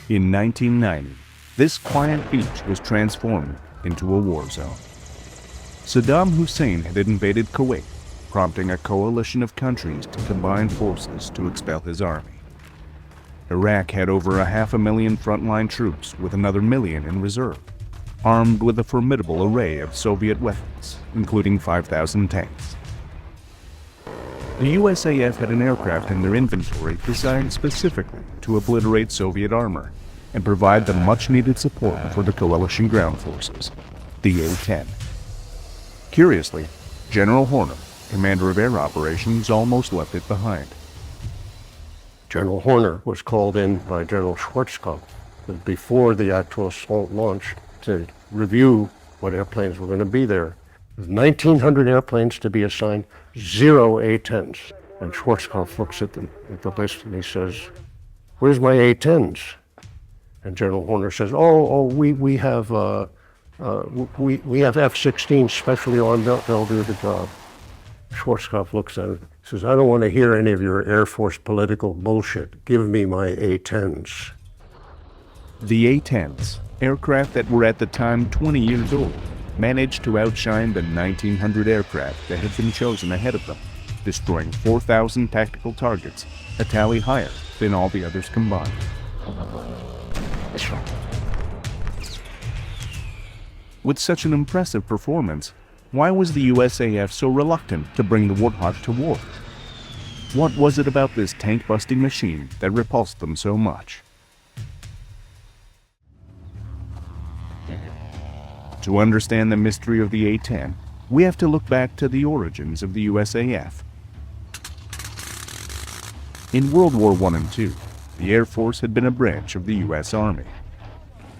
In 1990, this quiet beach was transformed into a war zone. Saddam Hussein had invaded Kuwait, prompting a coalition of countries to combine forces to expel his army. Iraq had over 500,000 frontline troops with another million in reserve, armed with a formidable array of Soviet weapons, including 5,000 tanks. The USAF had an aircraft in their inventory designed specifically to obliterate Soviet armor and provide the much-needed support for the coalition ground forces, the A-10. Curiously, General Horner, commander of air operations, almost left it behind. General Horner was called in by General Schwarzkopf before the actual assault launch to review what airplanes were going to be there. 1,900 airplanes to be assigned, 0 A-10s. And Schwarzkopf looks at the list and he says, "Where's my A-10s?" And General Horner says, we have F-16 specially armed. They'll do the job." Schwarzkopf looks at it, says, "I don't want to hear any of your Air Force political bullshit. Give me my A-10s." The A-10s, aircraft that were at the time 20 years old, managed to outshine the 1,900 aircraft that had been chosen ahead of them, destroying 4,000 tactical targets, a tally higher than all the others combined. With such an impressive performance, why was the USAF so reluctant to bring the Warthog to war? What was it about this tank-busting machine that repulsed them so much? To understand the mystery of the A-10, we have to look back to the origins of the USAF. In World War I and II, the Air Force had been a branch of the U.S. Army.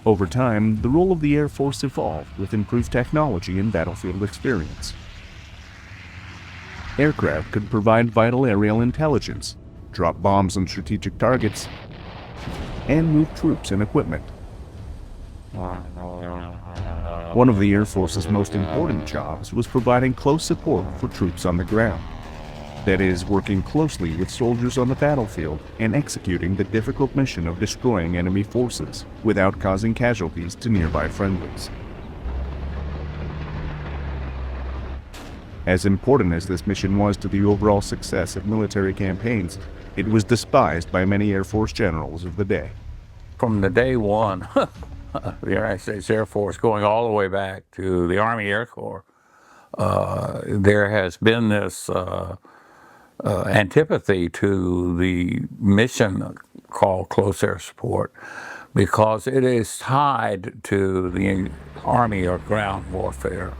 Over time, the role of the Air Force evolved with improved technology and battlefield experience. Aircraft could provide vital aerial intelligence, drop bombs on strategic targets, and move troops and equipment. One of the Air Force's most important jobs was providing close support for troops on the ground. That is, working closely with soldiers on the battlefield and executing the difficult mission of destroying enemy forces without causing casualties to nearby friendlies. As important as this mission was to the overall success of military campaigns, it was despised by many Air Force generals of the day. From the day one, the United States Air Force going all the way back to the Army Air Corps, there has been this antipathy to the mission called close air support because it is tied to the Army or ground warfare.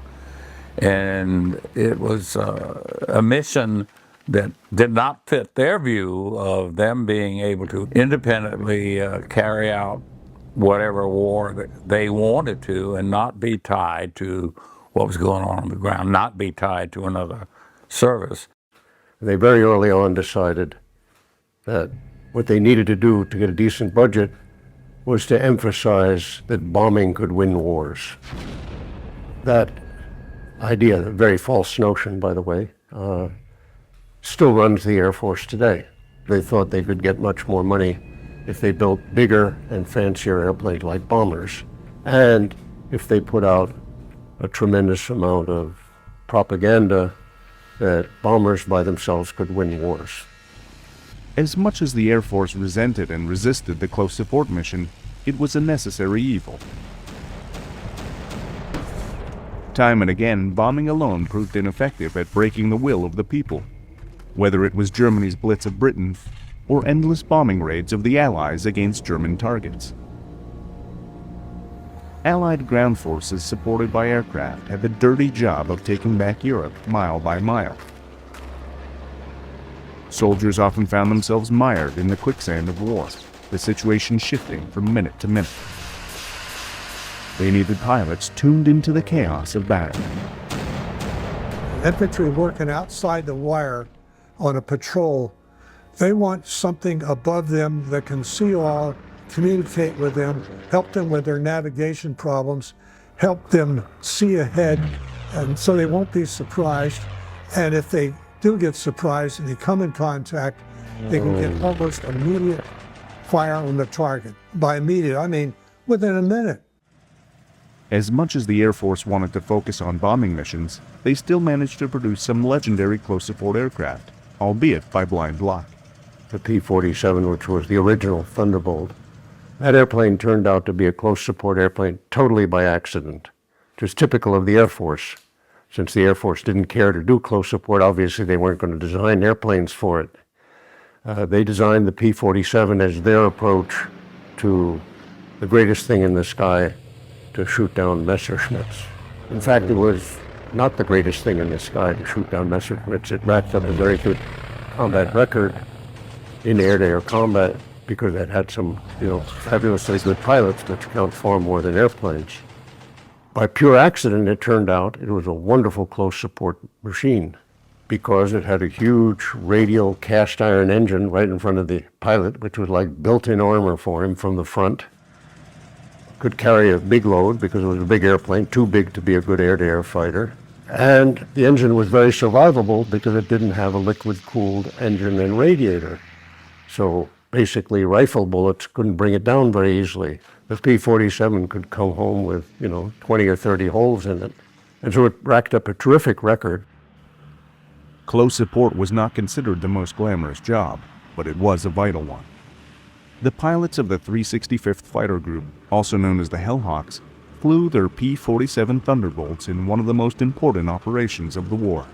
And it was a mission that did not fit their view of them being able to independently carry out whatever war that they wanted to and not be tied to what was going on the ground, not be tied to another service. They very early on decided that what they needed to do to get a decent budget was to emphasize that bombing could win wars. That idea, a very false notion, by the way, still runs the Air Force today. They thought they could get much more money if they built bigger and fancier airplanes like bombers, and if they put out a tremendous amount of propaganda that bombers by themselves could win wars. As much as the Air Force resented and resisted the close support mission, it was a necessary evil. Time and again, bombing alone proved ineffective at breaking the will of the people, whether it was Germany's blitz of Britain or endless bombing raids of the Allies against German targets. Allied ground forces supported by aircraft had the dirty job of taking back Europe mile by mile. Soldiers often found themselves mired in the quicksand of war, the situation shifting from minute to minute. They needed pilots tuned into the chaos of battle. Infantry working outside the wire on a patrol, they want something above them that can see all, communicate with them, help them with their navigation problems, help them see ahead, and so they won't be surprised. And if they do get surprised and they come in contact, they can get almost immediate fire on the target. By immediate, I mean within a minute. As much as the Air Force wanted to focus on bombing missions, they still managed to produce some legendary close support aircraft, albeit by blind luck. The P-47, which was the original Thunderbolt, that airplane turned out to be a close support airplane totally by accident, which is typical of the Air Force. Since the Air Force didn't care to do close support, obviously they weren't going to design airplanes for it. They designed the P-47 as their approach to the greatest thing in the sky, to shoot down Messerschmitts. In fact, it was not the greatest thing in the sky to shoot down Messerschmitts. It racked up a very good combat record in air-to-air combat because it had some, fabulously good pilots, which count far more than airplanes. By pure accident, it turned out it was a wonderful close support machine because it had a huge radial cast iron engine right in front of the pilot, which was like built-in armor for him from the front. Could carry a big load because it was a big airplane, too big to be a good air-to-air fighter. And the engine was very survivable because it didn't have a liquid-cooled engine and radiator. So basically, rifle bullets couldn't bring it down very easily. The P-47 could come home with, 20 or 30 holes in it. And so it racked up a terrific record. Close support was not considered the most glamorous job, but it was a vital one. The pilots of the 365th Fighter Group, also known as the Hellhawks, flew their P-47 Thunderbolts in one of the most important operations of the war.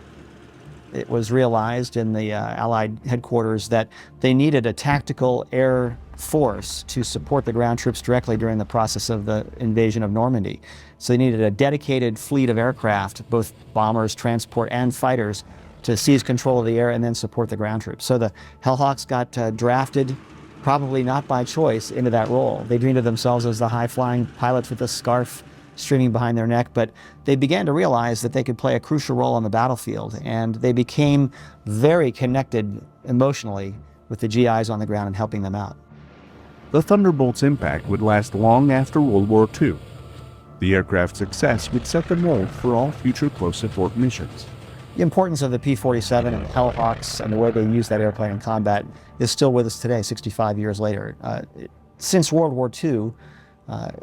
It was realized in the Allied headquarters that they needed a tactical air force to support the ground troops directly during the process of the invasion of Normandy. So they needed a dedicated fleet of aircraft, both bombers, transport, and fighters, to seize control of the air and then support the ground troops. So the Hellhawks got drafted, probably not by choice, into that role. They dreamed of themselves as the high-flying pilots with a scarf streaming behind their neck, but they began to realize that they could play a crucial role on the battlefield, and they became very connected emotionally with the GIs on the ground and helping them out. The Thunderbolt's impact would last long after World War II. The aircraft's success would set the mold for all future close support missions. The importance of the P-47 and the Hellhawks and the way they use that airplane in combat is still with us today, 65 years later. Since World War II,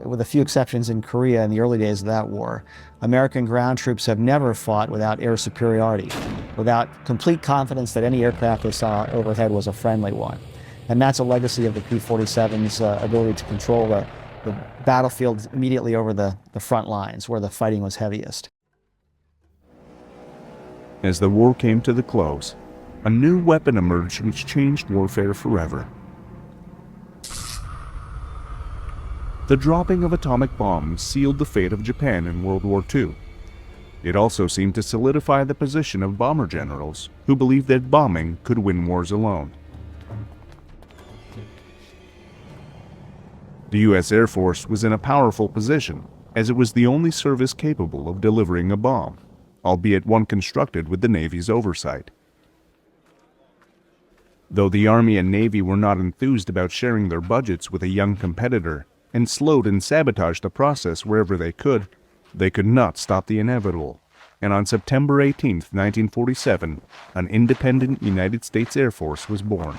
with a few exceptions in Korea in the early days of that war, American ground troops have never fought without air superiority, without complete confidence that any aircraft they saw overhead was a friendly one. And that's a legacy of the P-47's ability to control the battlefield immediately over the front lines where the fighting was heaviest. As the war came to the close, a new weapon emerged which changed warfare forever. The dropping of atomic bombs sealed the fate of Japan in World War II. It also seemed to solidify the position of bomber generals who believed that bombing could win wars alone. The U.S. Air Force was in a powerful position, as it was the only service capable of delivering a bomb, albeit one constructed with the Navy's oversight. Though the Army and Navy were not enthused about sharing their budgets with a young competitor and slowed and sabotaged the process wherever they could not stop the inevitable. And on September 18, 1947, an independent United States Air Force was born.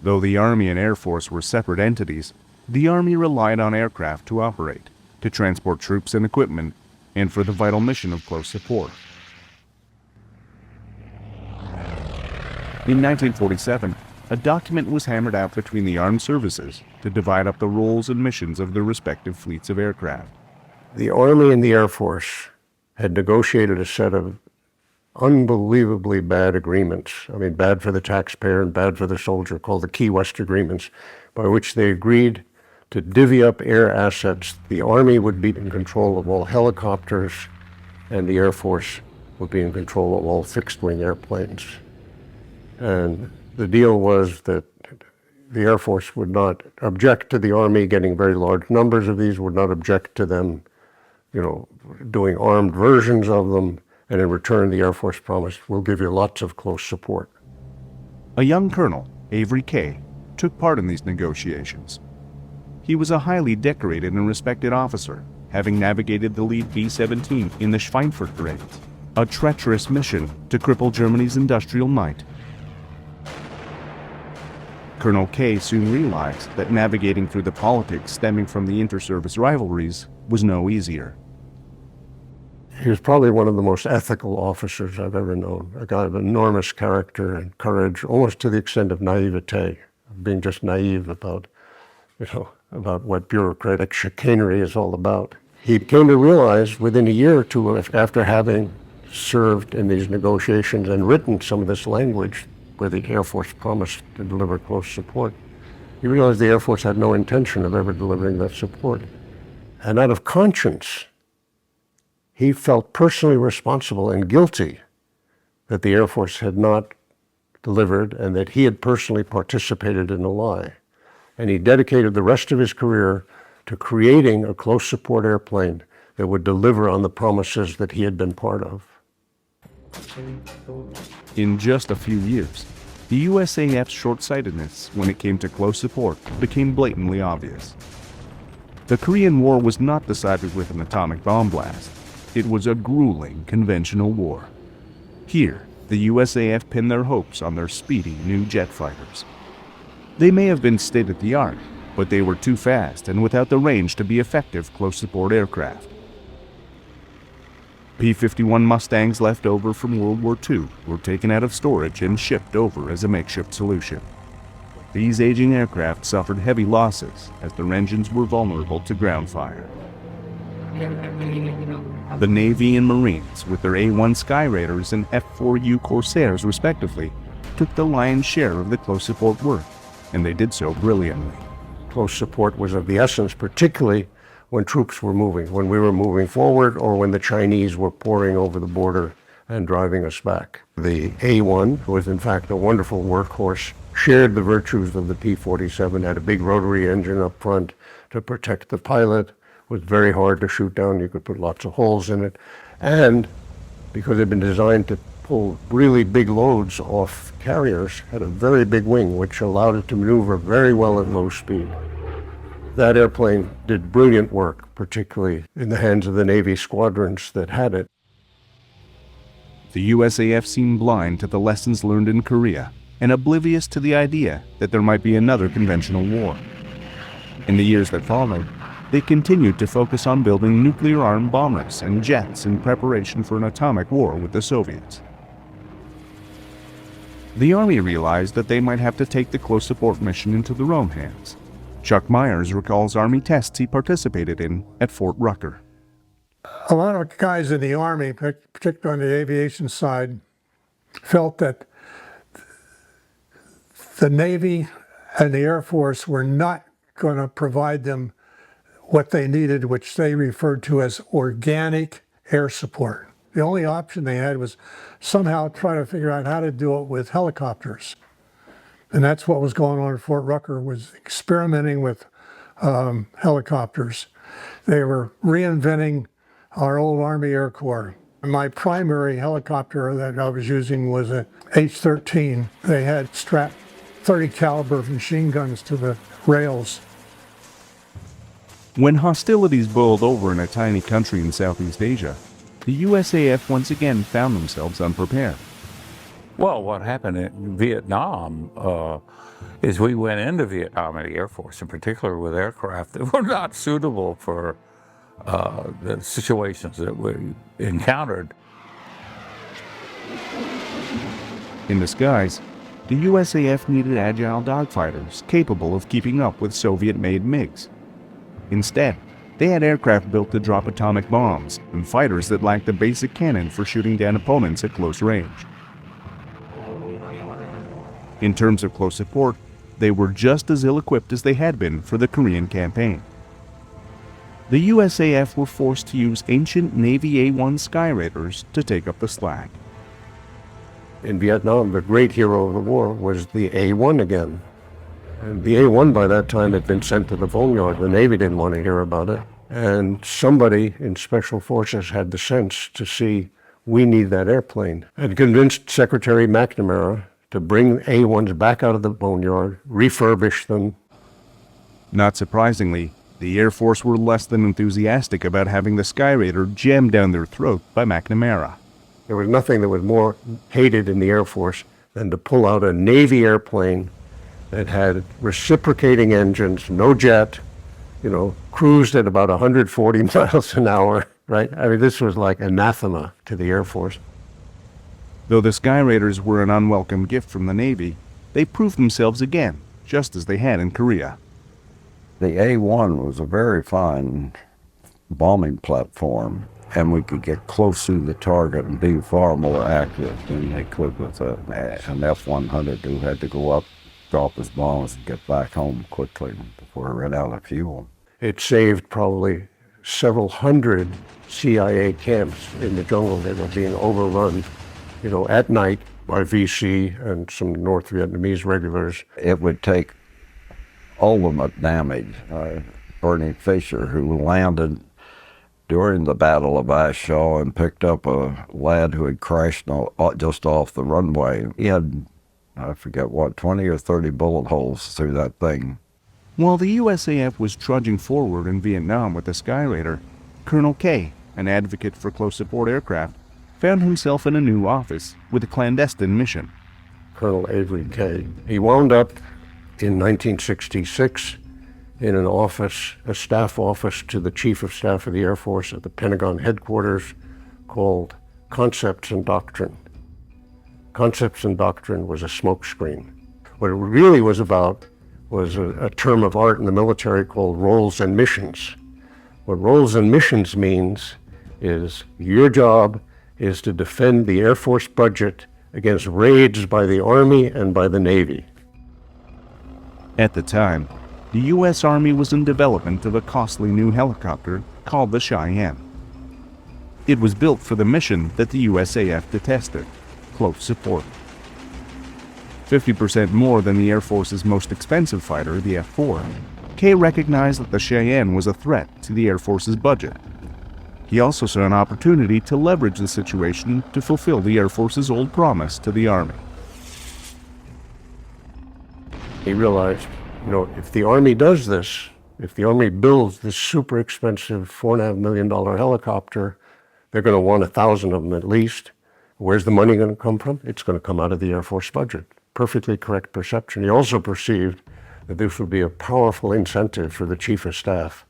Though the Army and Air Force were separate entities, the Army relied on aircraft to operate, to transport troops and equipment, and for the vital mission of close support. In 1947, a document was hammered out between the armed services to divide up the roles and missions of their respective fleets of aircraft. The Army and the Air Force had negotiated a set of unbelievably bad agreements. I mean, bad for the taxpayer and bad for the soldier, called the Key West Agreements, by which they agreed to divvy up air assets. The Army would be in control of all helicopters, and the Air Force would be in control of all fixed-wing airplanes. And the deal was that the Air Force would not object to the Army getting very large numbers of these, would not object to them, doing armed versions of them, and in return the Air Force promised, we'll give you lots of close support. A young colonel, Avery Kay, took part in these negotiations. He was a highly decorated and respected officer, having navigated the lead B-17 in the Schweinfurt raids, a treacherous mission to cripple Germany's industrial might. Colonel K soon realized that navigating through the politics stemming from the inter-service rivalries was no easier. He was probably one of the most ethical officers I've ever known, a guy of enormous character and courage, almost to the extent of naivete, being just naive about, about what bureaucratic chicanery is all about. He came to realize within a year or two after having served in these negotiations and written some of this language where the Air Force promised to deliver close support, he realized the Air Force had no intention of ever delivering that support. And out of conscience, he felt personally responsible and guilty that the Air Force had not delivered and that he had personally participated in a lie. And he dedicated the rest of his career to creating a close support airplane that would deliver on the promises that he had been part of. In just a few years, the USAF's short-sightedness when it came to close support became blatantly obvious. The Korean War was not decided with an atomic bomb blast. It was a grueling conventional war. Here, the USAF pinned their hopes on their speedy new jet fighters. They may have been state-of-the-art, but they were too fast and without the range to be effective close-support aircraft. P-51 Mustangs left over from World War II were taken out of storage and shipped over as a makeshift solution. These aging aircraft suffered heavy losses as their engines were vulnerable to ground fire. The Navy and Marines, with their A-1 Sky Raiders and F-4U Corsairs respectively, took the lion's share of the close support work, and they did so brilliantly. Close support was of the essence, particularly when troops were moving, when we were moving forward or when the Chinese were pouring over the border and driving us back. The A-1 was in fact a wonderful workhorse, shared the virtues of the P-47, had a big rotary engine up front to protect the pilot, was very hard to shoot down, you could put lots of holes in it, and because it had been designed to pull really big loads off carriers, had a very big wing which allowed it to maneuver very well at low speed. That airplane did brilliant work, particularly in the hands of the Navy squadrons that had it. The USAF seemed blind to the lessons learned in Korea and oblivious to the idea that there might be another conventional war. In the years that followed, they continued to focus on building nuclear-armed bombers and jets in preparation for an atomic war with the Soviets. The Army realized that they might have to take the close support mission into their own hands. Chuck Myers recalls Army tests he participated in at Fort Rucker. A lot of guys in the Army, particularly on the aviation side, felt that the Navy and the Air Force were not going to provide them what they needed, which they referred to as organic air support. The only option they had was somehow try to figure out how to do it with helicopters. And that's what was going on at Fort Rucker, was experimenting with helicopters. They were reinventing our old Army Air Corps. My primary helicopter that I was using was a H-13. They had strapped 30 caliber machine guns to the rails. When hostilities boiled over in a tiny country in Southeast Asia, the USAF once again found themselves unprepared. Well, what happened in Vietnam is we went into Vietnam in the Air Force, in particular with aircraft that were not suitable for the situations that we encountered. In the skies, the USAF needed agile dogfighters capable of keeping up with Soviet-made MiGs. Instead, they had aircraft built to drop atomic bombs and fighters that lacked the basic cannon for shooting down opponents at close range. In terms of close support, they were just as ill-equipped as they had been for the Korean campaign. The USAF were forced to use ancient Navy A-1 Sky Raiders to take up the slack. In Vietnam, the great hero of the war was the A-1 again. And the A-1 by that time had been sent to the boneyard. The Navy didn't want to hear about it. And somebody in Special Forces had the sense to see, we need that airplane, and convinced Secretary McNamara to bring A-1s back out of the boneyard, refurbish them. Not surprisingly, the Air Force were less than enthusiastic about having the Sky Raider jammed down their throat by McNamara. There was nothing that was more hated in the Air Force than to pull out a Navy airplane It had reciprocating engines, no jet, cruised at about 140 miles an hour, right? I mean, this was like anathema to the Air Force. Though the Sky Raiders were an unwelcome gift from the Navy, they proved themselves again, just as they had in Korea. The A-1 was a very fine bombing platform, and we could get close to the target and be far more accurate than they could with an F-100 who had to go up, drop his bombs, and get back home quickly before it ran out of fuel. It saved probably several hundred CIA camps in the jungle that were being overrun, at night by VC and some North Vietnamese regulars. It would take ultimate damage. Bernie Fisher, who landed during the Battle of Ashaw and picked up a lad who had crashed just off the runway. He had, I forget what, 20 or 30 bullet holes through that thing. While the USAF was trudging forward in Vietnam with the Sky Raider, Colonel K, an advocate for close support aircraft, found himself in a new office with a clandestine mission. Colonel Avery K. He wound up in 1966 in an office, a staff office to the Chief of Staff of the Air Force at the Pentagon headquarters called Concepts and Doctrine. Concepts and Doctrine was a smokescreen. What it really was about was a term of art in the military called roles and missions. What roles and missions means is your job is to defend the Air Force budget against raids by the Army and by the Navy. At the time, the U.S. Army was in development of a costly new helicopter called the Cheyenne. It was built for the mission that the USAF detested, close support. 50% more than the Air Force's most expensive fighter, the F-4, K recognized that the Cheyenne was a threat to the Air Force's budget. He also saw an opportunity to leverage the situation to fulfill the Air Force's old promise to the Army. He realized, if the Army does this, if the Army builds this super expensive $4.5 million helicopter, they're going to want 1,000 of them at least. Where's the money going to come from? It's going to come out of the Air Force budget. Perfectly correct perception. He also perceived that this would be a powerful incentive for the Chief of Staff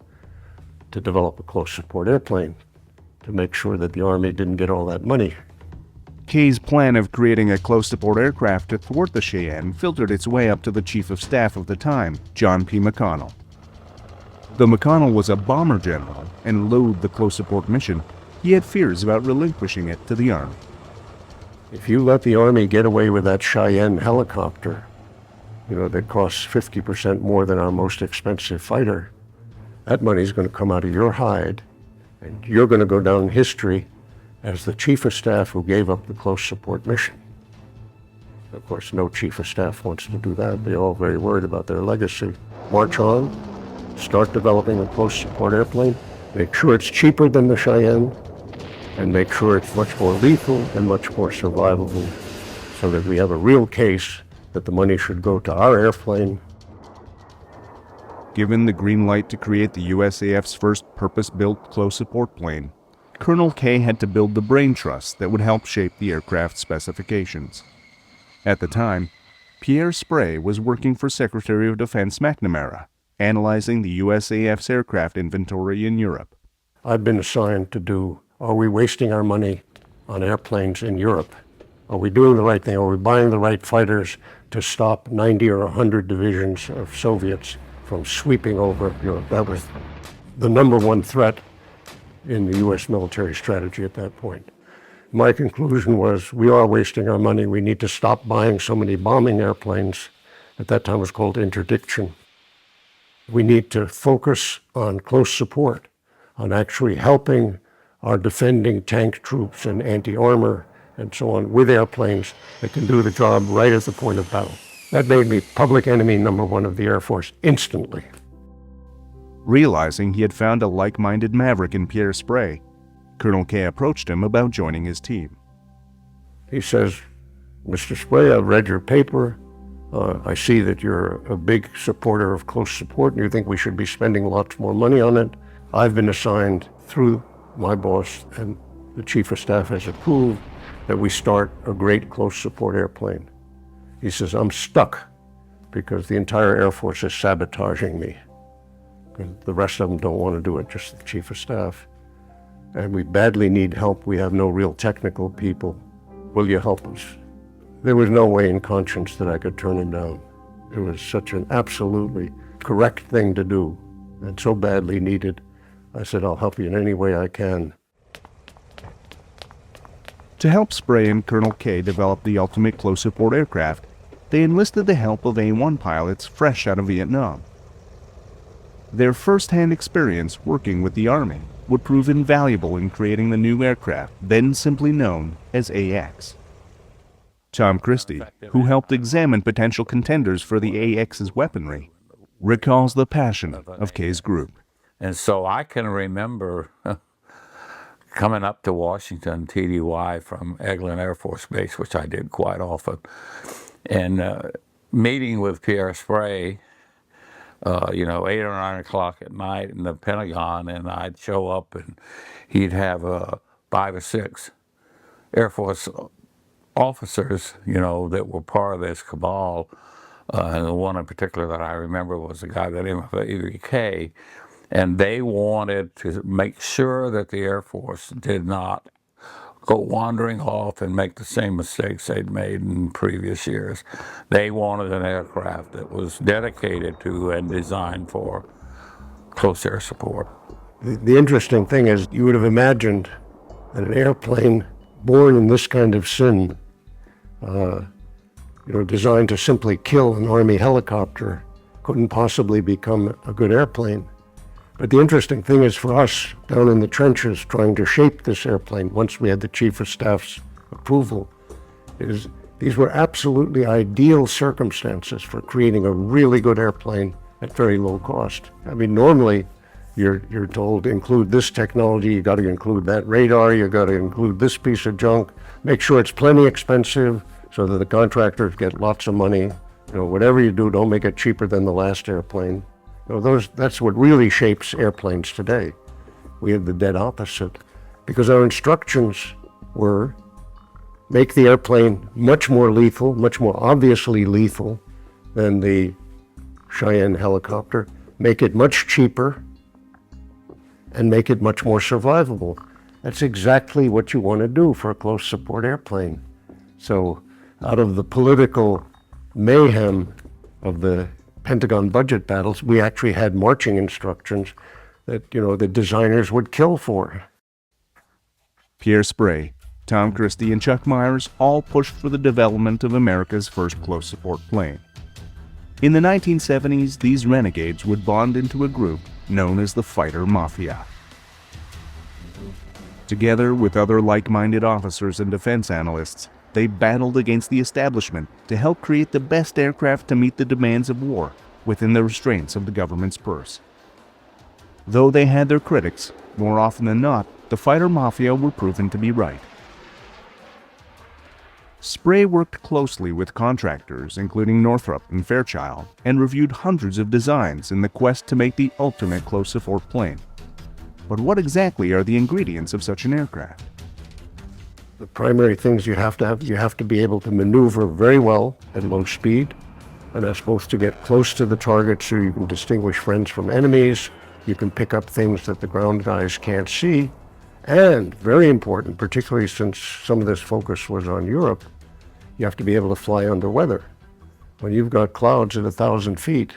to develop a close support airplane to make sure that the Army didn't get all that money. K's plan of creating a close support aircraft to thwart the Cheyenne filtered its way up to the Chief of Staff of the time, John P. McConnell. Though McConnell was a bomber general and loathed the close support mission, he had fears about relinquishing it to the Army. If you let the Army get away with that Cheyenne helicopter, that costs 50% more than our most expensive fighter, that money's going to come out of your hide, and you're going to go down in history as the Chief of Staff who gave up the close support mission. Of course, no Chief of Staff wants to do that. They're all very worried about their legacy. March on, start developing a close support airplane, make sure it's cheaper than the Cheyenne, and make sure it's much more lethal and much more survivable, so that we have a real case that the money should go to our airplane. Given the green light to create the USAF's first purpose-built close support plane, Colonel K had to build the brain trust that would help shape the aircraft's specifications. At the time, Pierre Sprey was working for Secretary of Defense McNamara, analyzing the USAF's aircraft inventory in Europe. I've been assigned to do, are we wasting our money on airplanes in Europe? Are we doing the right thing? Are we buying the right fighters to stop 90 or 100 divisions of Soviets from sweeping over Europe? That was the number one threat in the U.S. military strategy at that point. My conclusion was, we are wasting our money. We need to stop buying so many bombing airplanes. At that time it was called interdiction. We need to focus on close support, on actually helping our defending tank troops and anti-armor and so on with airplanes that can do the job right at the point of battle. That made me public enemy number one of the Air Force instantly. Realizing he had found a like-minded maverick in Pierre Sprey, Colonel K approached him about joining his team. He says, Mr. Sprey, I've read your paper. I see that you're a big supporter of close support and you think we should be spending lots more money on it. I've been assigned through my boss, and the Chief of Staff has approved, that we start a great close support airplane. He says, I'm stuck because the entire Air Force is sabotaging me. And the rest of them don't want to do it, just the Chief of Staff. And we badly need help. We have no real technical people. Will you help us? There was no way in conscience that I could turn him down. It was such an absolutely correct thing to do and so badly needed. I said, I'll help you in any way I can. To help Spray and Colonel K develop the ultimate close support aircraft, they enlisted the help of A-1 pilots fresh out of Vietnam. Their first-hand experience working with the Army would prove invaluable in creating the new aircraft, then simply known as AX. Tom Christie, who helped examine potential contenders for the AX's weaponry, recalls the passion of K's group. And so I can remember coming up to Washington, TDY, from Eglin Air Force Base, which I did quite often, and meeting with Pierre Spray, 8 or 9 o'clock at night in the Pentagon, and I'd show up and he'd have 5 or 6 Air Force officers, that were part of this cabal. And the one in particular that I remember was a guy that named AVK, and they wanted to make sure that the Air Force did not go wandering off and make the same mistakes they'd made in previous years. They wanted an aircraft that was dedicated to and designed for close air support. The interesting thing is, you would have imagined that an airplane born in this kind of sin, designed to simply kill an Army helicopter, couldn't possibly become a good airplane. But the interesting thing is, for us down in the trenches trying to shape this airplane, once we had the Chief of Staff's approval, is these were absolutely ideal circumstances for creating a really good airplane at very low cost. I mean, normally you're told include this technology, you got to include that radar, you got to include this piece of junk, make sure it's plenty expensive so that the contractors get lots of money. Whatever you do, don't make it cheaper than the last airplane. That's what really shapes airplanes today. We have the dead opposite, because our instructions were make the airplane much more lethal, much more obviously lethal than the Cheyenne helicopter, make it much cheaper, and make it much more survivable. That's exactly what you want to do for a close support airplane. So out of the political mayhem of the Pentagon budget battles, we actually had marching instructions that, the designers would kill for. Pierre Spray, Tom Christie, and Chuck Myers all pushed for the development of America's first close support plane. In the 1970s, these renegades would bond into a group known as the Fighter Mafia. Together with other like-minded officers and defense analysts, they battled against the establishment to help create the best aircraft to meet the demands of war within the restraints of the government's purse. Though they had their critics, more often than not, the Fighter Mafia were proven to be right. Spray worked closely with contractors, including Northrop and Fairchild, and reviewed hundreds of designs in the quest to make the ultimate close support plane. But what exactly are the ingredients of such an aircraft? The primary things you have to be able to maneuver very well at low speed, and that's both to get close to the target so you can distinguish friends from enemies, you can pick up things that the ground guys can't see, and very important, particularly since some of this focus was on Europe, you have to be able to fly under weather. When you've got clouds at 1,000 feet,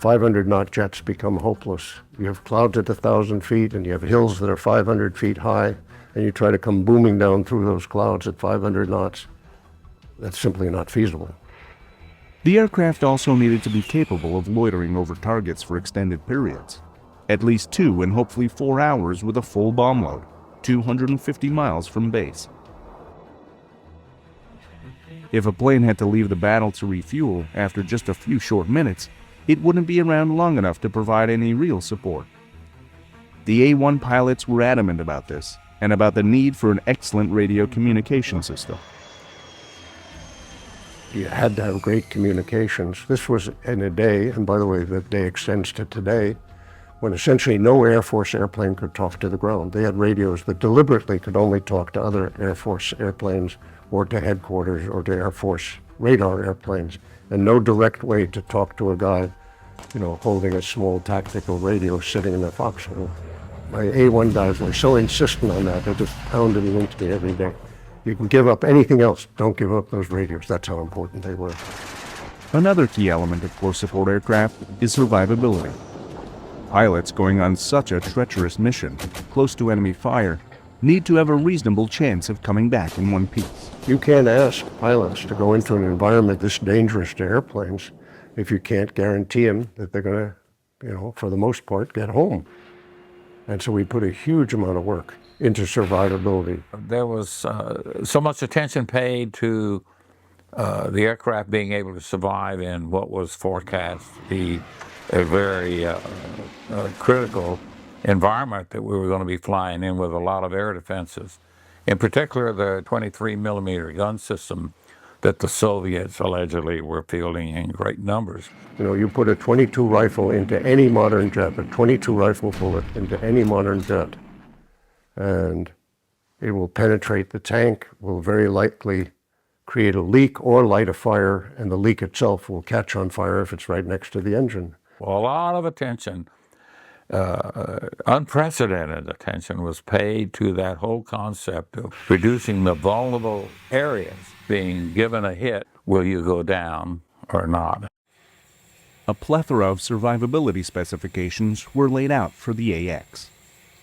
500-knot jets become hopeless. You have clouds at 1,000 feet and you have hills that are 500 feet high, and you try to come booming down through those clouds at 500 knots. That's simply not feasible. The aircraft also needed to be capable of loitering over targets for extended periods, at least 2 and hopefully 4 hours with a full bomb load, 250 miles from base. If a plane had to leave the battle to refuel after just a few short minutes, it wouldn't be around long enough to provide any real support. The A-1 pilots were adamant about this, and about the need for an excellent radio communication system. You had to have great communications. This was in a day, and by the way, the day extends to today, when essentially no Air Force airplane could talk to the ground. They had radios that deliberately could only talk to other Air Force airplanes or to headquarters or to Air Force radar airplanes, and no direct way to talk to a guy, holding a small tactical radio sitting in a foxhole. My A1 guys were so insistent on that, they just pounded it into me every day. You can give up anything else, don't give up those radios. That's how important they were. Another key element of force support aircraft is survivability. Pilots going on such a treacherous mission, close to enemy fire, need to have a reasonable chance of coming back in one piece. You can't ask pilots to go into an environment this dangerous to airplanes if you can't guarantee them that they're going to, for the most part, get home. And so we put a huge amount of work into survivability. There was so much attention paid to the aircraft being able to survive in what was forecast to be a very critical environment that we were going to be flying in with a lot of air defenses. In particular, the 23 millimeter gun system that the Soviets allegedly were fielding in great numbers. You put a 22 rifle into any modern jet, a 22 rifle bullet into any modern jet, and it will penetrate the tank, will very likely create a leak or light a fire, and the leak itself will catch on fire if it's right next to the engine. Well, a lot of attention, unprecedented attention, was paid to that whole concept of reducing the vulnerable areas. Being given a hit, will you go down or not? A plethora of survivability specifications were laid out for the AX.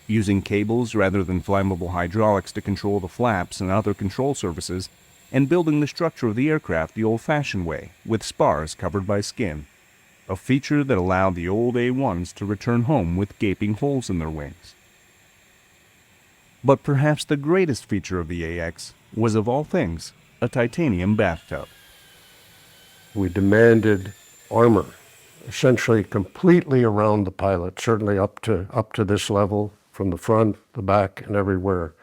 Using cables rather than flammable hydraulics to control the flaps and other control surfaces, and building the structure of the aircraft the old-fashioned way, with spars covered by skin, a feature that allowed the old A1s to return home with gaping holes in their wings. But perhaps the greatest feature of the AX was, of all things, a titanium bathtub. We demanded armor, essentially completely around the pilot, certainly up to this level, from the front, the back, and everywhere,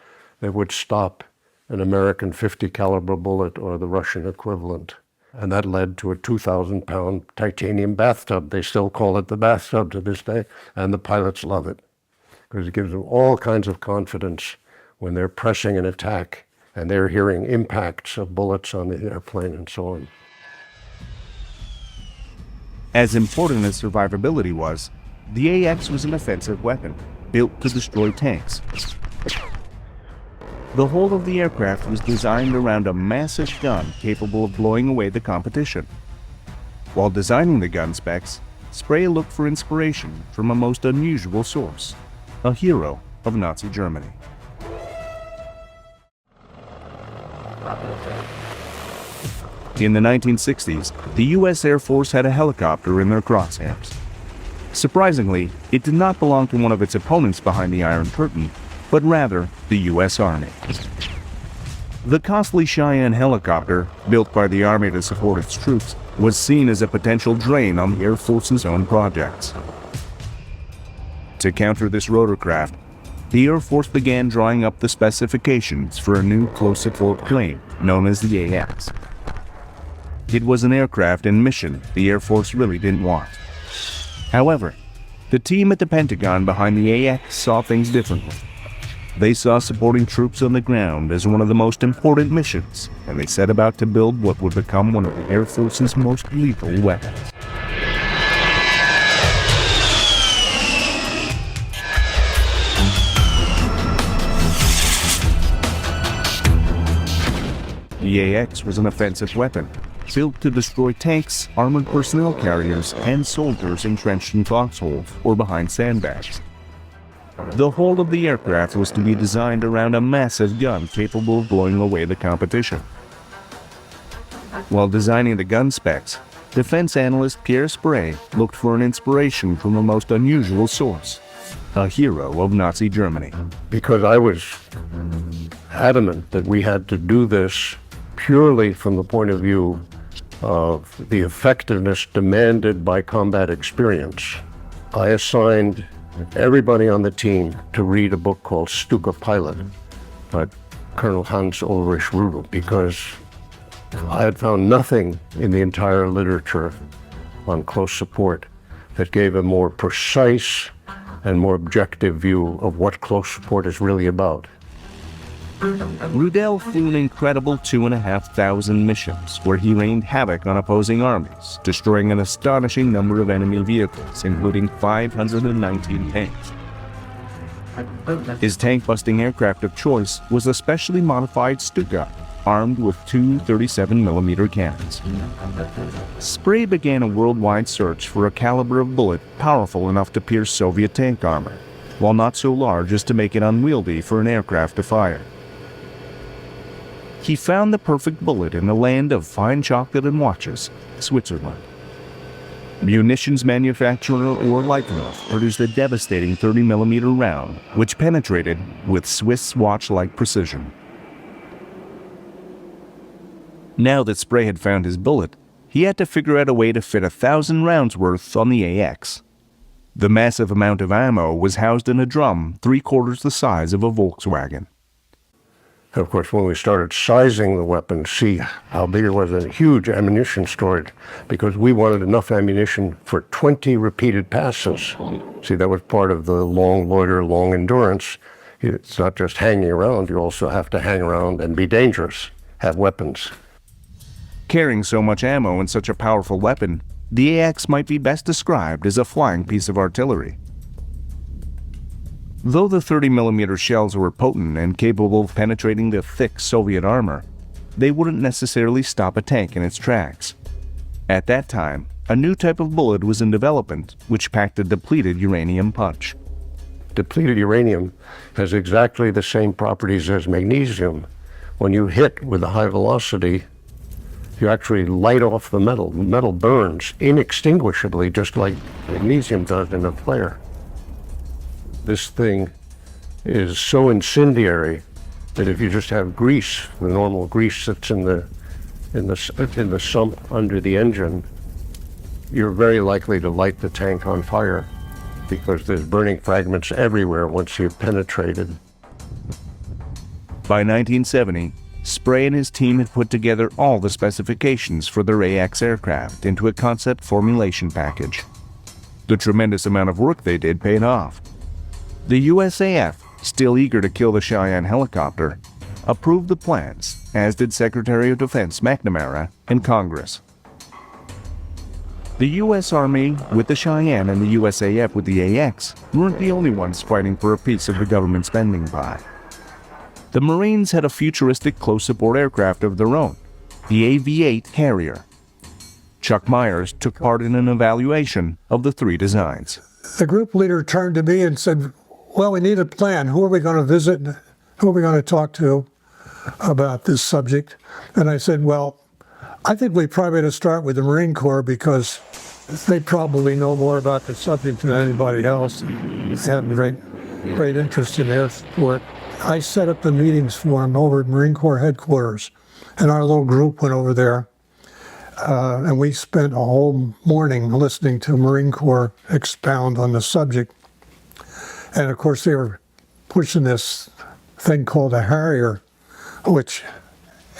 that would stop an American .50 caliber bullet or the Russian equivalent. And that led to a 2,000-pound titanium bathtub. They still call it the bathtub to this day, and the pilots love it because it gives them all kinds of confidence when they're pressing an attack and they're hearing impacts of bullets on the airplane and so on. As important as survivability was, the AX was an offensive weapon, built to destroy tanks. The whole of the aircraft was designed around a massive gun capable of blowing away the competition. While designing the gun specs, Spray looked for inspiration from a most unusual source, a hero of Nazi Germany. In the 1960s, the U.S. Air Force had a helicopter in their crosshairs. Surprisingly, it did not belong to one of its opponents behind the Iron Curtain, but rather the U.S. Army. The costly Cheyenne helicopter, built by the Army to support its troops, was seen as a potential drain on the Air Force's own projects. To counter this rotorcraft, the Air Force began drawing up the specifications for a new close-support plane known as the AX. It was an aircraft and mission the Air Force really didn't want. However, the team at the Pentagon behind the AX saw things differently. They saw supporting troops on the ground as one of the most important missions, and they set about to build what would become one of the Air Force's most lethal weapons. The AX was an offensive weapon, built to destroy tanks, armored personnel carriers, and soldiers entrenched in foxholes or behind sandbags. The whole of the aircraft was to be designed around a massive gun capable of blowing away the competition. While designing the gun specs, defense analyst Pierre Spray looked for an inspiration from a most unusual source, a hero of Nazi Germany. Because I was adamant that we had to do this purely from the point of view of the effectiveness demanded by combat experience, I assigned everybody on the team to read a book called Stuka Pilot by Colonel Hans Ulrich Rudel, because I had found nothing in the entire literature on close support that gave a more precise and more objective view of what close support is really about. Rudell flew an incredible 2,500 missions where he rained havoc on opposing armies, destroying an astonishing number of enemy vehicles, including 519 tanks. His tank-busting aircraft of choice was a specially modified Stuka, armed with two 37mm cannons. Spray began a worldwide search for a caliber of bullet powerful enough to pierce Soviet tank armor, while not so large as to make it unwieldy for an aircraft to fire. He found the perfect bullet in the land of fine chocolate and watches, Switzerland. Munitions manufacturer Warthog produced a devastating 30mm round, which penetrated with Swiss watch-like precision. Now that Spray had found his bullet, he had to figure out a way to fit 1,000 rounds worth on the AX. The massive amount of ammo was housed in a drum 3/4 the size of a Volkswagen. Of course, when we started sizing the weapon, see how big it was, a huge ammunition storage, because we wanted enough ammunition for 20 repeated passes. See, that was part of the long loiter, long endurance. It's not just hanging around, you also have to hang around and be dangerous, have weapons. Carrying so much ammo and such a powerful weapon, the AX might be best described as a flying piece of artillery. Though the 30mm shells were potent and capable of penetrating the thick Soviet armor, they wouldn't necessarily stop a tank in its tracks. At that time, a new type of bullet was in development, which packed a depleted uranium punch. Depleted uranium has exactly the same properties as magnesium. When you hit with a high velocity, you actually light off the metal. The metal burns inextinguishably, just like magnesium does in a flare. This thing is so incendiary that if you just have grease, the normal grease that's in the sump under the engine, you're very likely to light the tank on fire because there's burning fragments everywhere once you've penetrated. By 1970, Spray and his team had put together all the specifications for their AX aircraft into a concept formulation package. The tremendous amount of work they did paid off. The USAF, still eager to kill the Cheyenne helicopter, approved the plans, as did Secretary of Defense McNamara and Congress. The U.S. Army with the Cheyenne and the USAF with the AX weren't the only ones fighting for a piece of the government spending pie. The Marines had a futuristic close-support aircraft of their own, the Aviation Harrier. Chuck Myers took part in an evaluation of the three designs. The group leader turned to me and said, well, we need a plan. Who are we going to visit? Who are we going to talk to about this subject? And I said, well, I think we probably ought to start with the Marine Corps because they probably know more about the subject than anybody else. They have great interest in air support. I set up the meetings for them over at Marine Corps headquarters, and our little group went over there. And we spent a whole morning listening to Marine Corps expound on the subject. And of course, they were pushing this thing called a Harrier, which,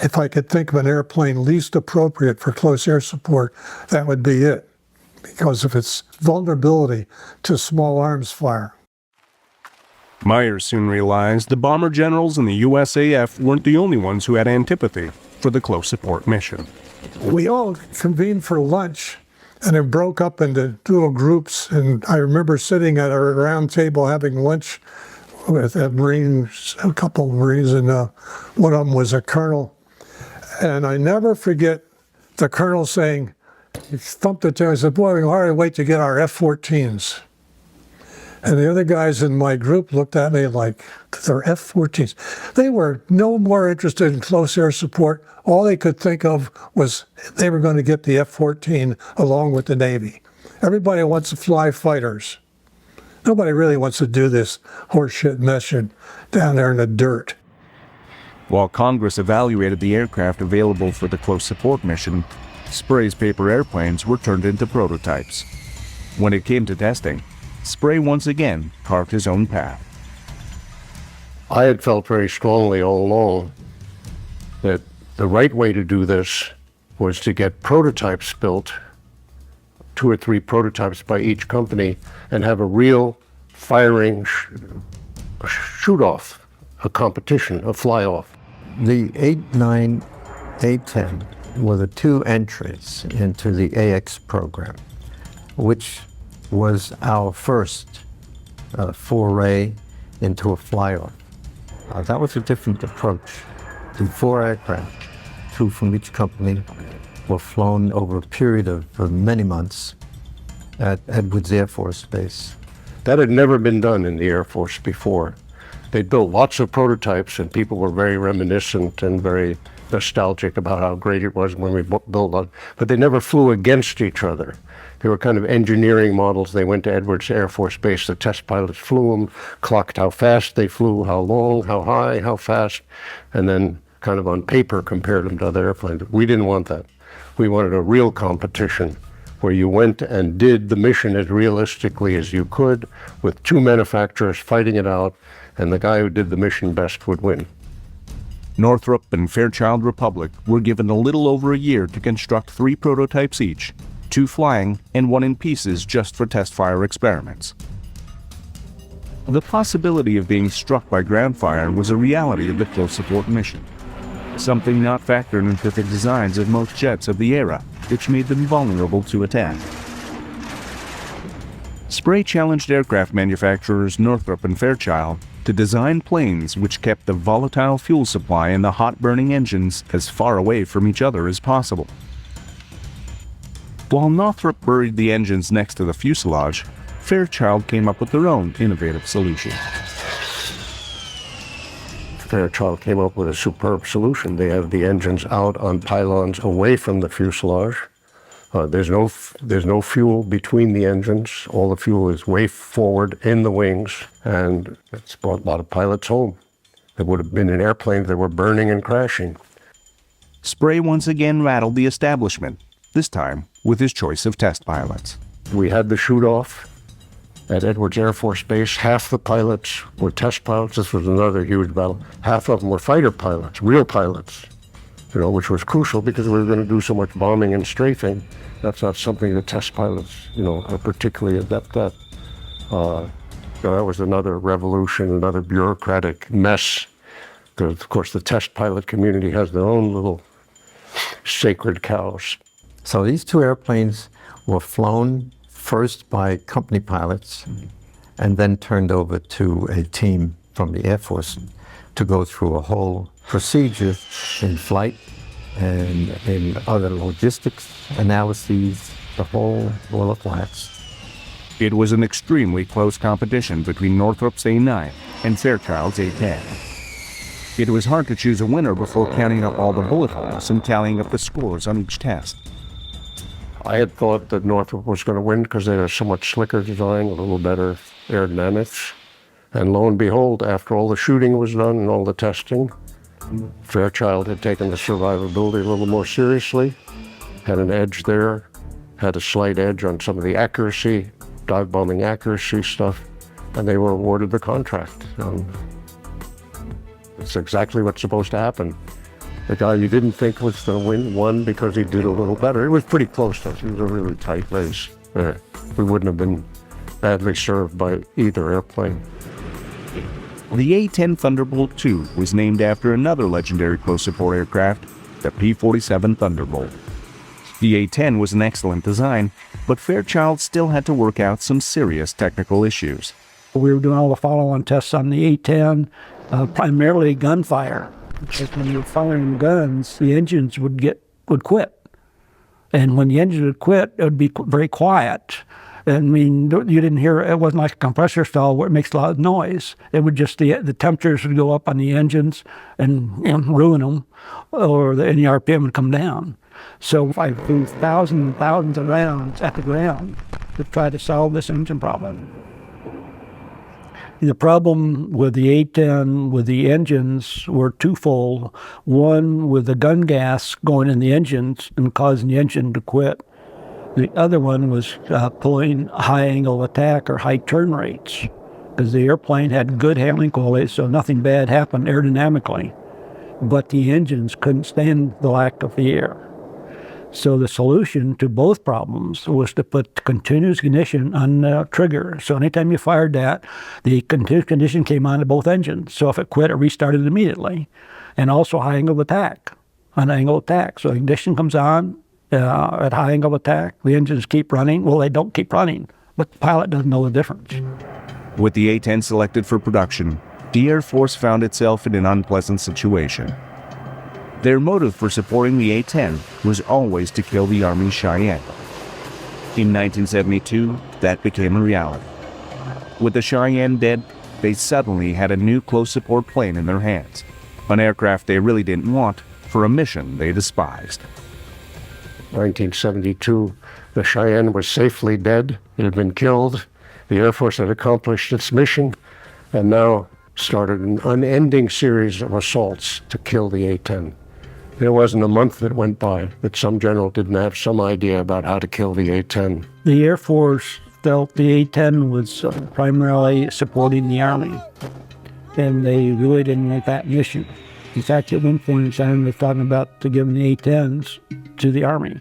if I could think of an airplane least appropriate for close air support, that would be it, because of its vulnerability to small arms fire. Myers soon realized the bomber generals in the USAF weren't the only ones who had antipathy for the close support mission. We all convened for lunch, and it broke up into little groups. And I remember sitting at a round table having lunch with Marines, a couple of Marines, and one of them was a colonel. And I never forget the colonel saying, he thumped the table and said, boy, we can hardly wait to get our F-14s. And the other guys in my group looked at me like, they're F-14s. They were no more interested in close air support. All they could think of was they were going to get the F-14 along with the Navy. Everybody wants to fly fighters. Nobody really wants to do this horseshit mission down there in the dirt. While Congress evaluated the aircraft available for the close support mission, Spray's paper airplanes were turned into prototypes. When it came to testing, Spray once again carved his own path. I had felt very strongly all along that the right way to do this was to get prototypes built, 2 or 3 prototypes by each company, and have a real firing shoot-off a competition, a fly-off. The A9, A10 were the two entries into the AX program, which was our first foray into a fly-off. That was a different approach. The 4 aircraft, 2 from each company, were flown over a period of many months at Edwards Air Force Base. That had never been done in the Air Force before. They built lots of prototypes, and people were very reminiscent and very nostalgic about how great it was when we built them, but they never flew against each other. They were kind of engineering models. They went to Edwards Air Force Base. The test pilots flew them, clocked how fast they flew, how long, how high, how fast, and then kind of on paper compared them to other airplanes. We didn't want that. We wanted a real competition where you went and did the mission as realistically as you could with 2 manufacturers fighting it out, and the guy who did the mission best would win. Northrop and Fairchild Republic were given a little over a year to construct 3 prototypes each, 2 flying and 1 in pieces just for test fire experiments. The possibility of being struck by ground fire was a reality of the close support mission, something not factored into the designs of most jets of the era, which made them vulnerable to attack. Spray challenged aircraft manufacturers Northrop and Fairchild to design planes which kept the volatile fuel supply and the hot-burning engines as far away from each other as possible. While Northrop buried the engines next to the fuselage, Fairchild came up with their own innovative solution. Fairchild came up with a superb solution. They have the engines out on pylons away from the fuselage. There's no fuel between the engines. All the fuel is way forward in the wings, and it's brought a lot of pilots home. There would have been in airplanes that were burning and crashing. Spray once again rattled the establishment, this time with his choice of test pilots. We had the shoot-off at Edwards Air Force Base. Half the pilots were test pilots. This was another huge battle. Half of them were fighter pilots, real pilots, which was crucial because we were going to do so much bombing and strafing. That's not something that test pilots, are particularly adept at. So that was another revolution, another bureaucratic mess. Because, of course, the test pilot community has their own little sacred cows. So these 2 airplanes were flown first by company pilots and then turned over to a team from the Air Force to go through a whole procedure in flight and in other logistics analyses, the whole roll of wax. It was an extremely close competition between Northrop's A9 and Fairchild's A10. It was hard to choose a winner before counting up all the bullet holes and tallying up the scores on each test. I had thought that Northrop was going to win because they had a somewhat slicker design, a little better aerodynamics. And lo and behold, after all the shooting was done and all the testing, Fairchild had taken the survivability a little more seriously, had an edge there, had a slight edge on some of the accuracy, dive bombing accuracy stuff, and they were awarded the contract. It's exactly what's supposed to happen. The guy you didn't think was going to win won because he did a little better. It was pretty close, though. It was a really tight race. We wouldn't have been badly served by either airplane. The A-10 Thunderbolt II was named after another legendary close support aircraft, the P-47 Thunderbolt. The A-10 was an excellent design, but Fairchild still had to work out some serious technical issues. We were doing all the follow-on tests on the A-10, primarily gunfire. Because when you were firing guns, the engines would quit. And when the engine would quit, it would be very quiet. I mean, you didn't hear, it wasn't like a compressor stall where it makes a lot of noise. It would just, the temperatures would go up on the engines and ruin them, or the RPM would come down. So I flew thousands and thousands of rounds at the ground to try to solve this engine problem. The problem with the A-10 with the engines were twofold. One, with the gun gas going in the engines and causing the engine to quit. The other one was pulling high angle attack or high turn rates, because the airplane had good handling quality, so nothing bad happened aerodynamically. But the engines couldn't stand the lack of the air. So the solution to both problems was to put continuous ignition on the trigger. So anytime you fired that, the continuous ignition came on to both engines. So if it quit, it restarted immediately. And also high angle attack, on angle attack. So ignition comes on at high angle attack. The engines keep running. Well, they don't keep running, but the pilot doesn't know the difference. With the A-10 selected for production, the Air Force found itself in an unpleasant situation. Their motive for supporting the A-10 was always to kill the Army's Cheyenne. In 1972, that became a reality. With the Cheyenne dead, they suddenly had a new close support plane in their hands, an aircraft they really didn't want for a mission they despised. 1972, the Cheyenne was safely dead. It had been killed. The Air Force had accomplished its mission, and now started an unending series of assaults to kill the A-10. There wasn't a month that went by that some general didn't have some idea about how to kill the A-10. The Air Force felt the A-10 was primarily supporting the Army, and they really didn't want that mission. In fact, at one point in time, they were talking about to give the A-10s to the Army.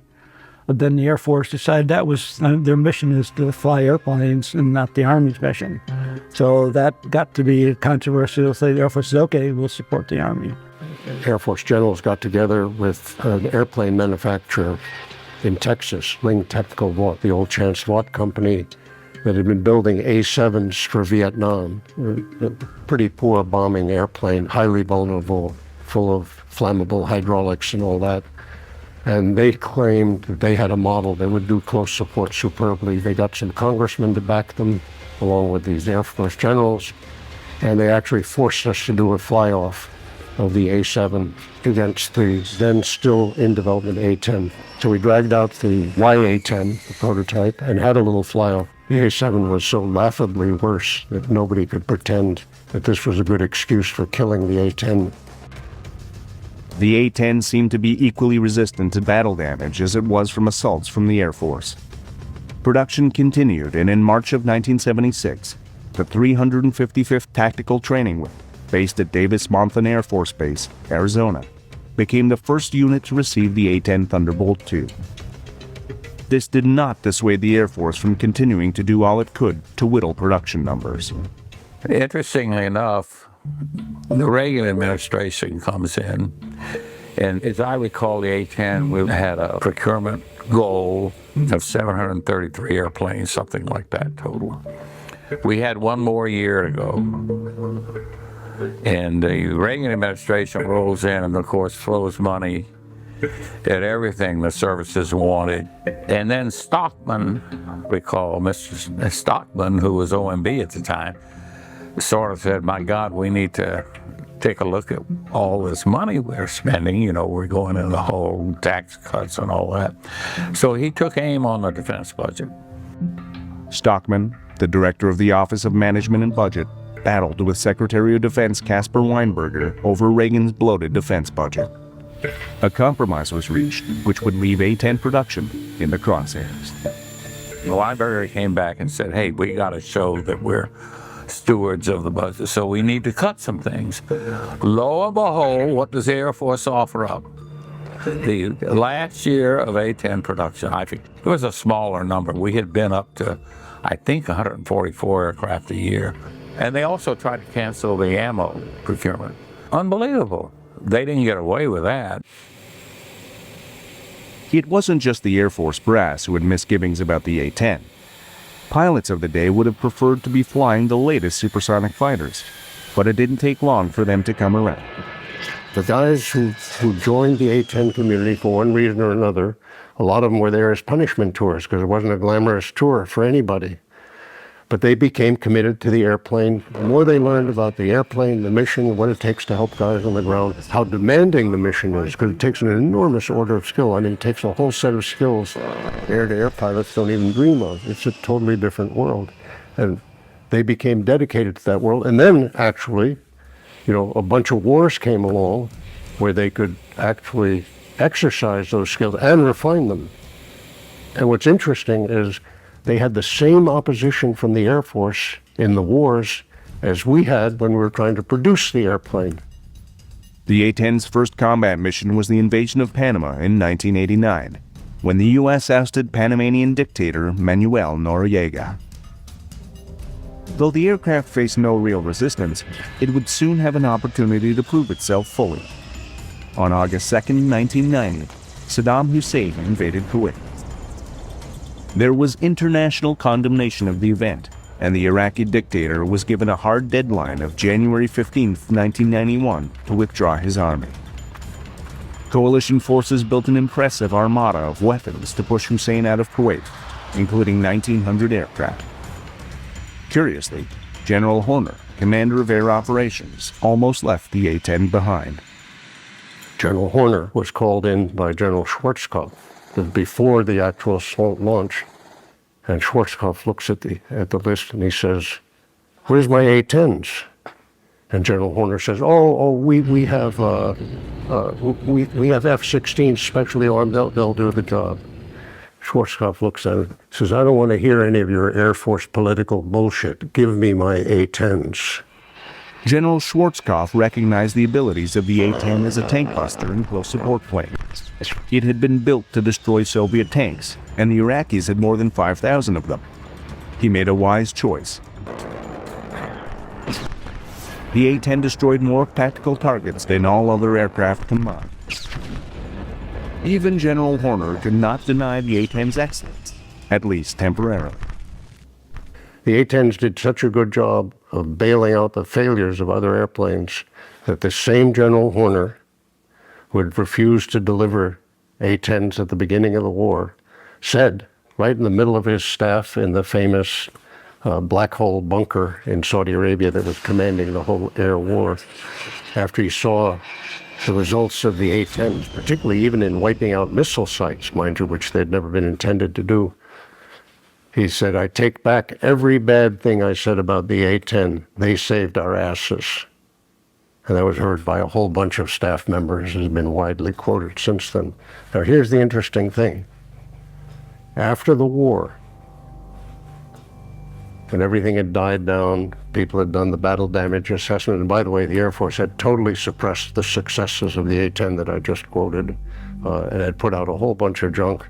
But then the Air Force decided that was their mission is to fly airplanes and not the Army's mission. So that got to be controversial. So the Air Force said, okay, we'll support the Army. Air Force generals got together with an airplane manufacturer in Texas, Ling Technical Vought, the old Chance Vought company that had been building A-7s for Vietnam. A pretty poor bombing airplane, highly vulnerable, full of flammable hydraulics and all that. And they claimed that they had a model that would do close support superbly. They got some congressmen to back them, along with these Air Force generals, and they actually forced us to do a fly-off of the A-7 against the then still in development A-10. So we dragged out the Y-A-10, the prototype, and had a little fly-off. The A-7 was so laughably worse that nobody could pretend that this was a good excuse for killing the A-10. The A-10 seemed to be equally resistant to battle damage as it was from assaults from the Air Force. Production continued, and in March of 1976, the 355th Tactical Training Wing, based at Davis-Monthan Air Force Base, Arizona, became the first unit to receive the A-10 Thunderbolt II. This did not dissuade the Air Force from continuing to do all it could to whittle production numbers. Interestingly enough, the Reagan administration comes in, and as I recall, the A-10, we had a procurement goal of 733 airplanes, something like that total. We had one more year to go. And the Reagan administration rolls in and, of course, throws money at everything the services wanted. And then Stockman, recall Mr. Stockman, who was OMB at the time, sort of said, my God, we need to take a look at all this money we're spending. You know, we're going in the whole tax cuts and all that. So he took aim on the defense budget. Stockman, the director of the Office of Management and Budget, battled with Secretary of Defense Caspar Weinberger over Reagan's bloated defense budget. A compromise was reached, which would leave A-10 production in the crosshairs. Weinberger came back and said, hey, we got to show that we're stewards of the budget, so we need to cut some things. Lo and behold, what does the Air Force offer up? The last year of A-10 production, I think it was a smaller number. We had been up to, I think, 144 aircraft a year. And they also tried to cancel the ammo procurement. Unbelievable. They didn't get away with that. It wasn't just the Air Force brass who had misgivings about the A-10. Pilots of the day would have preferred to be flying the latest supersonic fighters, but it didn't take long for them to come around. The guys who joined the A-10 community for one reason or another, a lot of them were there as punishment tours because it wasn't a glamorous tour for anybody. But they became committed to the airplane. The more they learned about the airplane, the mission, what it takes to help guys on the ground, how demanding the mission is, because it takes an enormous order of skill. I mean, it takes a whole set of skills air-to-air pilots don't even dream of. It's a totally different world. And they became dedicated to that world. And then, actually, you know, a bunch of wars came along where they could actually exercise those skills and refine them. And what's interesting is they had the same opposition from the Air Force in the wars as we had when we were trying to produce the airplane. The A-10's first combat mission was the invasion of Panama in 1989. when the U.S. ousted Panamanian dictator Manuel Noriega. Though the aircraft faced no real resistance, it would soon have an opportunity to prove itself fully. On August 2, 1990, Saddam Hussein invaded Kuwait. There was international condemnation of the event, and the Iraqi dictator was given a hard deadline of January 15, 1991 to withdraw his army. Coalition forces built an impressive armada of weapons to push Hussein out of Kuwait, including 1,900 aircraft. Curiously, General Horner, commander of air operations, almost left the A-10 behind. General Horner was called in by General Schwarzkopf before the actual assault launch, and Schwarzkopf looks at the list and he says, "Where's my A-10s?" And General Horner says, we have F-16s specially armed. They'll do the job." Schwarzkopf looks at it, says, "I don't want to hear any of your Air Force political bullshit. Give me my A-10s." General Schwarzkopf recognized the abilities of the A-10 as a tank buster and close support plane. It had been built to destroy Soviet tanks, and the Iraqis had more than 5,000 of them. He made a wise choice. The A-10 destroyed more tactical targets than all other aircraft combined. Even General Horner could not deny the A-10's excellence, at least temporarily. The A-10s did such a good job of bailing out the failures of other airplanes that the same General Horner who had refused to deliver A-10s at the beginning of the war said, right in the middle of his staff in the famous black hole bunker in Saudi Arabia that was commanding the whole air war, after he saw the results of the A-10s, particularly even in wiping out missile sites, mind you, which they'd never been intended to do, he said, "I take back every bad thing I said about the A-10. They saved our asses." And that was heard by a whole bunch of staff members and has been widely quoted since then. Now, here's the interesting thing. After the war, when everything had died down, people had done the battle damage assessment, and by the way, the Air Force had totally suppressed the successes of the A-10 that I just quoted, and had put out a whole bunch of junk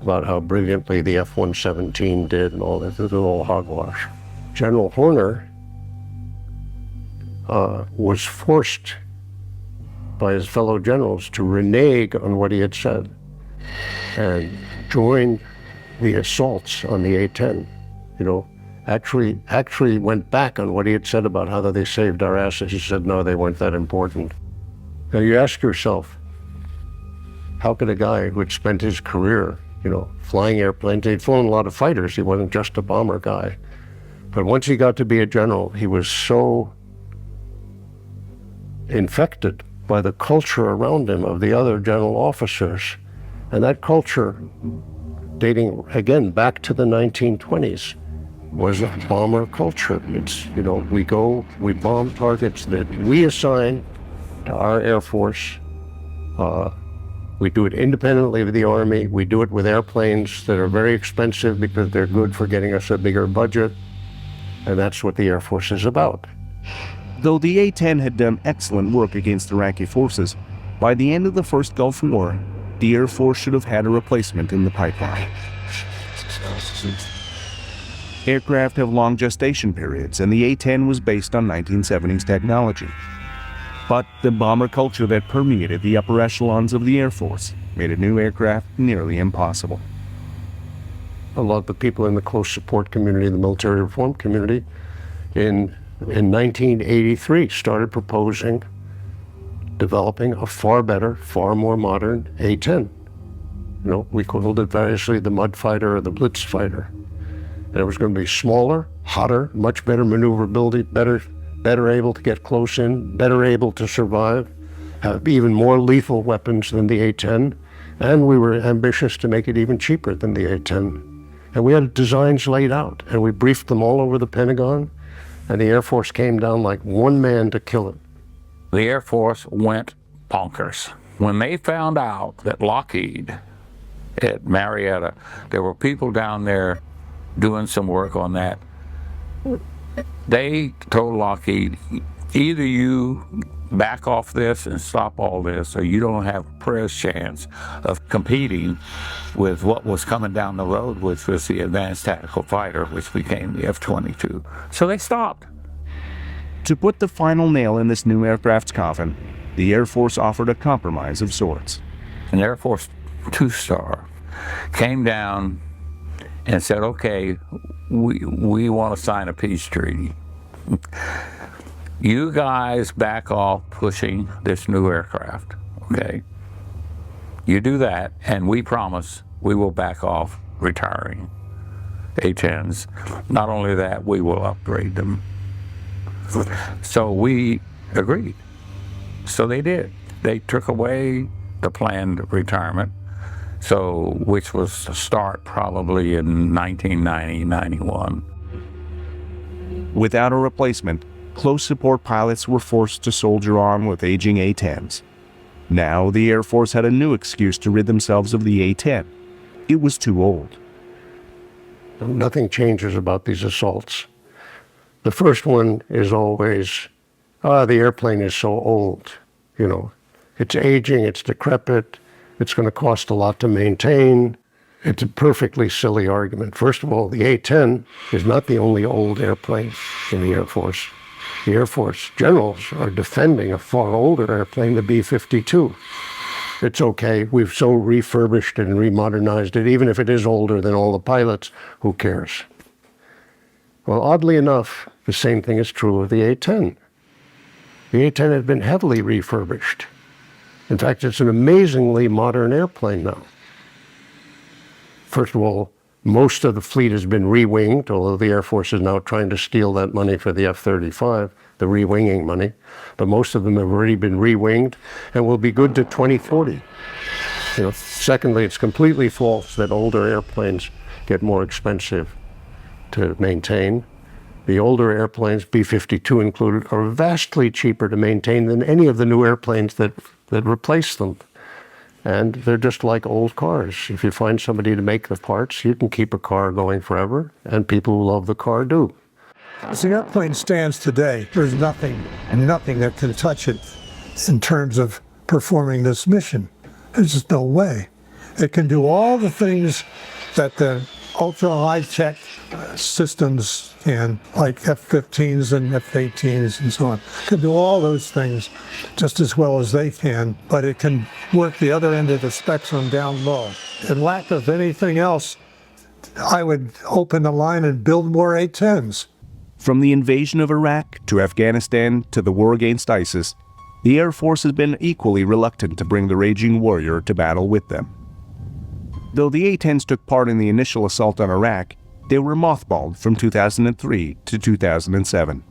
about how brilliantly the F-117 did and all that. It was all hogwash. General Horner was forced by his fellow generals to renege on what he had said and join the assaults on the A-10. Actually went back on what he had said about how they saved our asses. He said, no, they weren't that important. Now you ask yourself, how could a guy who had spent his career, flying airplanes, he'd flown a lot of fighters, he wasn't just a bomber guy. But once he got to be a general, he was so infected by the culture around him of the other general officers. And that culture, dating again back to the 1920s, was a bomber culture. It's, we bomb targets that we assign to our Air Force. We do it independently of the Army. We do it with airplanes that are very expensive because they're good for getting us a bigger budget. And that's what the Air Force is about. Though the A-10 had done excellent work against Iraqi forces, by the end of the first Gulf War, the Air Force should have had a replacement in the pipeline. Aircraft have long gestation periods, and the A-10 was based on 1970s technology. But the bomber culture that permeated the upper echelons of the Air Force made a new aircraft nearly impossible. A lot of the people in the close support community, the military reform community, in 1983 started proposing developing a far better, far more modern A-10. We called it variously the Mud Fighter or the Blitz Fighter. And it was going to be smaller, hotter, much better maneuverability, better able to get close in, better able to survive, have even more lethal weapons than the A-10, and we were ambitious to make it even cheaper than the A-10. And we had designs laid out, and we briefed them all over the Pentagon, and the Air Force came down like one man to kill it. The Air Force went bonkers. When they found out that Lockheed at Marietta, there were people down there doing some work on that, they told Lockheed, either you back off this and stop all this, or you don't have a prayer's chance of competing with what was coming down the road, which was the Advanced Tactical Fighter, which became the F-22. So they stopped. To put the final nail in this new aircraft's coffin, the Air Force offered a compromise of sorts. An Air Force two-star came down and said, okay, we want to sign a peace treaty. You guys back off pushing this new aircraft, okay? You do that, and we promise we will back off retiring A-10s. Not only that, we will upgrade them. So we agreed. So they did. They took away the planned retirement, which was to start probably in 1990, 91. Without a replacement, close support pilots were forced to soldier on with aging A-10s. Now the Air Force had a new excuse to rid themselves of the A-10. It was too old. Nothing changes about these assaults. The first one is always, the airplane is so old, It's aging, it's decrepit, it's going to cost a lot to maintain. It's a perfectly silly argument. First of all, the A-10 is not the only old airplane in the Air Force. The Air Force generals are defending a far older airplane, the B-52. It's okay, we've so refurbished and remodernized it, even if it is older than all the pilots, who cares? Well, oddly enough, the same thing is true of the A-10. The A-10 has been heavily refurbished. In fact, it's an amazingly modern airplane now. First of all, most of the fleet has been re-winged, although the Air Force is now trying to steal that money for the F-35, the re-winging money. But most of them have already been re-winged and will be good to 2040. Secondly, it's completely false that older airplanes get more expensive to maintain. The older airplanes, B-52 included, are vastly cheaper to maintain than any of the new airplanes that replace them. And they're just like old cars. If you find somebody to make the parts, you can keep a car going forever, and people who love the car do. As the airplane stands today, there's nothing that can touch it in terms of performing this mission. There's just no way. It can do all the things that the ultra high-tech systems can, like F-15s and F-18s and so on. It can do all those things just as well as they can, but it can work the other end of the spectrum down low. In lack of anything else, I would open the line and build more A-10s. From the invasion of Iraq to Afghanistan to the war against ISIS, the Air Force has been equally reluctant to bring the raging warrior to battle with them. Though the A-10s took part in the initial assault on Iraq, they were mothballed from 2003 to 2007.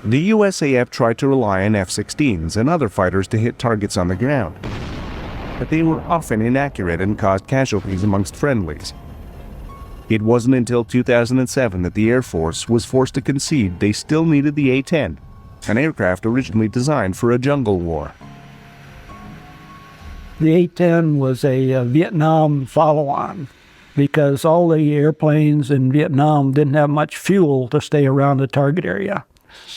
The USAF tried to rely on F-16s and other fighters to hit targets on the ground, but they were often inaccurate and caused casualties amongst friendlies. It wasn't until 2007 that the Air Force was forced to concede they still needed the A-10, an aircraft originally designed for a jungle war. The A-10 was a Vietnam follow-on because all the airplanes in Vietnam didn't have much fuel to stay around the target area.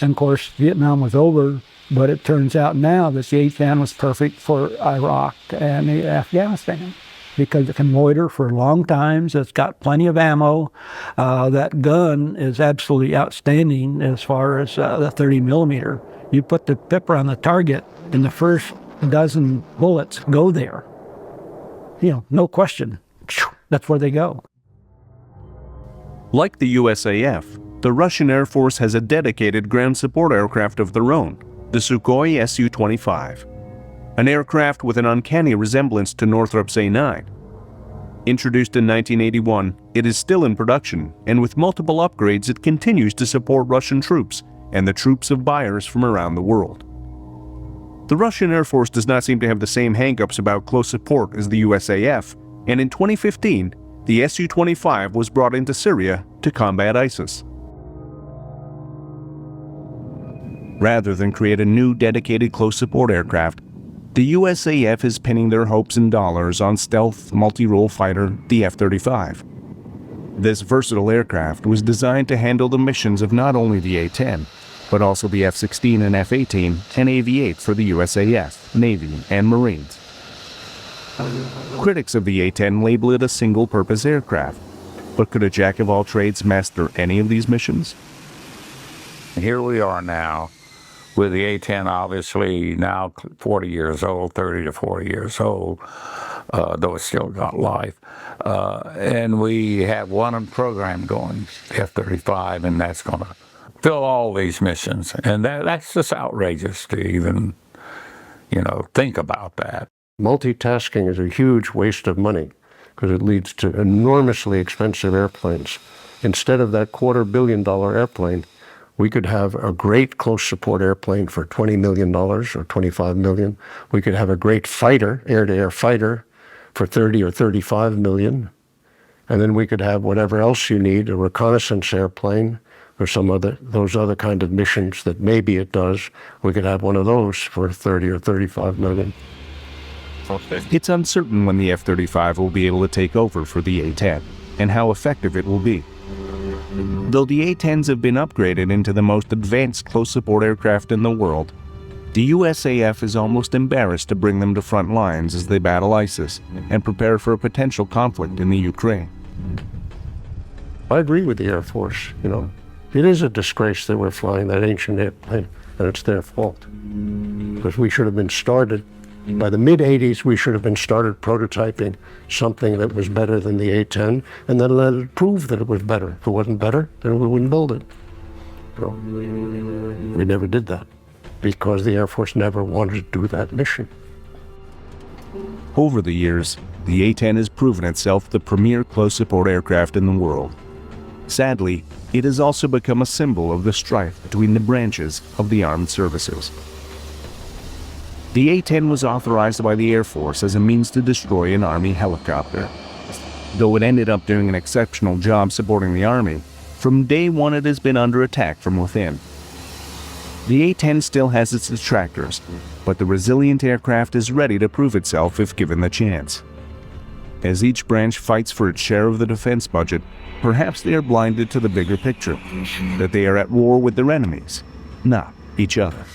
And of course, Vietnam was over, but it turns out now that the A-10 was perfect for Iraq and Afghanistan because it can loiter for long times. It's got plenty of ammo. That gun is absolutely outstanding as far as the 30 millimeter. You put the pipper on the target and the first dozen bullets go there. No question. That's where they go. Like the USAF, the Russian Air Force has a dedicated ground support aircraft of their own, the Sukhoi Su-25, an aircraft with an uncanny resemblance to Northrop's A-9. Introduced in 1981, it is still in production, and with multiple upgrades it continues to support Russian troops and the troops of buyers from around the world. The Russian Air Force does not seem to have the same hang-ups about close support as the USAF, and in 2015, the Su-25 was brought into Syria to combat ISIS. Rather than create a new dedicated close support aircraft, the USAF is pinning their hopes in dollars on stealth multi-role fighter, the F-35. This versatile aircraft was designed to handle the missions of not only the A-10, but also the F-16 and F-18 and Aviate for the USAF, Navy, and Marines. Critics of the A-10 label it a single-purpose aircraft, but could a jack-of-all-trades master any of these missions? Here we are now with the A-10, obviously now 40 years old, 30 to 40 years old, though it's still got life. And we have one program going, F-35, and that's going to fill all these missions. And that's just outrageous to even, think about that. Multitasking is a huge waste of money because it leads to enormously expensive airplanes. Instead of that $250 million airplane, we could have a great close support airplane for $20 million or $25 million. We could have a great fighter, air-to-air fighter, for $30 or $35 million. And then we could have whatever else you need, a reconnaissance airplane or those other kind of missions that maybe it does. We could have one of those for $30 or $35 million. It's uncertain when the F-35 will be able to take over for the A-10 and how effective it will be. Though the A-10s have been upgraded into the most advanced close support aircraft in the world, the USAF is almost embarrassed to bring them to front lines as they battle ISIS and prepare for a potential conflict in the Ukraine. I agree with the Air Force, It is a disgrace that we're flying that ancient airplane, and it's their fault. Because we should have been started, by the mid-'80s, we should have been started prototyping something that was better than the A-10, and then let it prove that it was better. If it wasn't better, then we wouldn't build it. We never did that, because the Air Force never wanted to do that mission. Over the years, the A-10 has proven itself the premier close support aircraft in the world. Sadly, it has also become a symbol of the strife between the branches of the armed services. The A-10 was authorized by the Air Force as a means to destroy an Army helicopter. Though it ended up doing an exceptional job supporting the Army, from day one it has been under attack from within. The A-10 still has its detractors, but the resilient aircraft is ready to prove itself if given the chance. As each branch fights for its share of the defense budget, perhaps they are blinded to the bigger picture, that they are at war with their enemies, not each other.